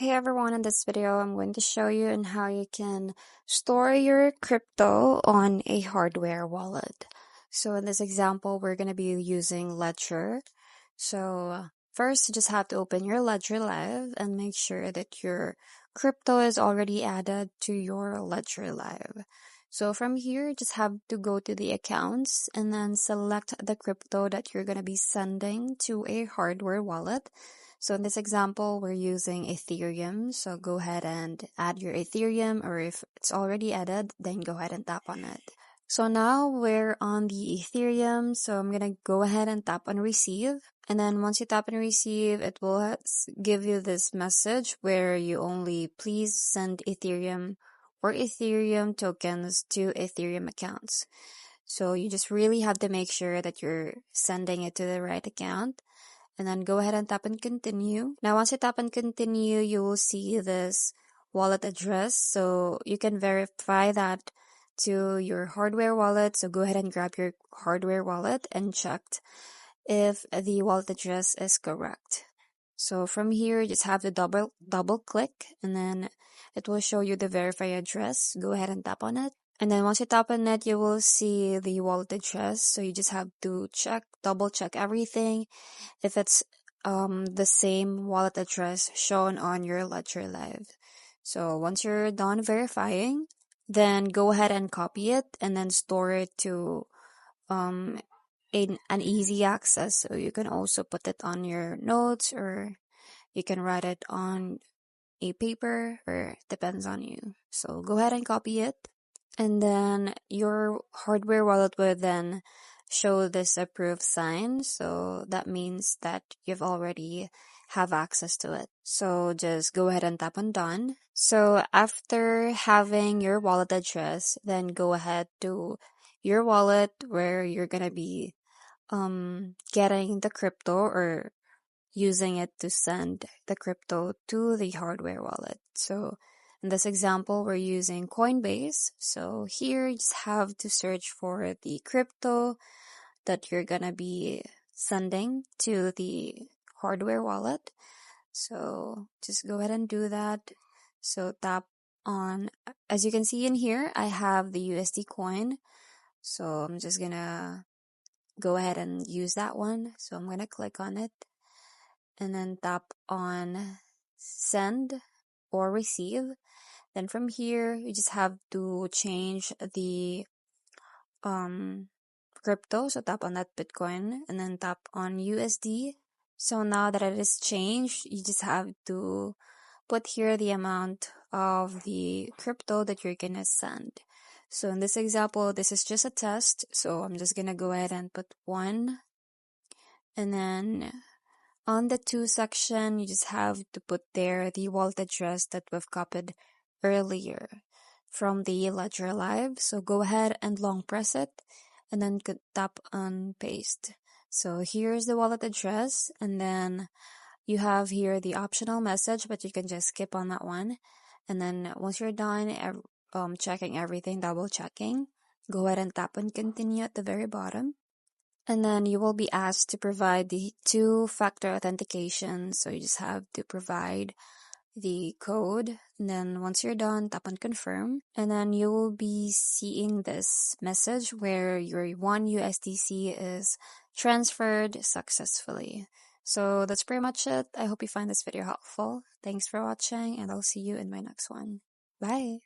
Hey everyone, in this video I'm going to show you on how you can store your crypto on a hardware wallet. So in this example, we're going to be using Ledger. So first, you just have to open your Ledger Live and make sure that your crypto is already added to your Ledger Live. So from here, you just have to go to the accounts and then select the crypto that you're going to be sending to a hardware wallet. So in this example, we're using Ethereum. So go ahead and add your Ethereum, or if it's already added, then go ahead and tap on it. So now we're on the Ethereum. So I'm going to go ahead and tap on receive. And then once you tap on receive, it will give you this message where you only please send Ethereum or Ethereum tokens to Ethereum accounts. So you just really have to make sure that you're sending it to the right account. And then go ahead and tap on continue. Now, once you tap on continue, you will see this wallet address. So you can verify that to your hardware wallet. So go ahead and grab your hardware wallet and check if the wallet address is correct. So from here, you just have to double click and then it will show you the verify address. Go ahead and tap on it. And then once you tap on it, you will see the wallet address. So you just have to double check everything if it's the same wallet address shown on your Ledger Live. So once you're done verifying, then go ahead and copy it and then store it to an easy access. So you can also put it on your notes or you can write it on a paper, or depends on you. So go ahead and copy it. And then your hardware wallet will then show this approved sign. So that means that you've already have access to it. So just go ahead and tap on done. So after having your wallet address, then go ahead to your wallet where you're going to be getting the crypto or using it to send the crypto to the hardware wallet. So in this example, we're using Coinbase. So here you just have to search for the crypto that you're gonna be sending to the hardware wallet. So just go ahead and do that. So tap on, as you can see in here, I have the USD coin. So I'm just gonna go ahead and use that one. So I'm gonna click on it and then tap on send or receive. Then from here, you just have to change the crypto. So tap on that Bitcoin and then tap on USD. So now that it is changed, you just have to put here the amount of the crypto that you're gonna send. So in this example, this is just a test. So I'm just gonna go ahead and put 1. And then on the to section, you just have to put there the wallet address that we've copied earlier from the Ledger Live. So go ahead and long press it and then tap on paste. So here's the wallet address, and then you have here the optional message, but you can just skip on that one. And then once you're done checking everything, double checking, go ahead and tap on continue at the very bottom. And then you will be asked to provide the 2-factor authentication. So you just have to provide the code. And then once you're done, tap on confirm. And then you will be seeing this message where your 1 USDC is transferred successfully. So that's pretty much it. I hope you find this video helpful. Thanks for watching, and I'll see you in my next one. Bye!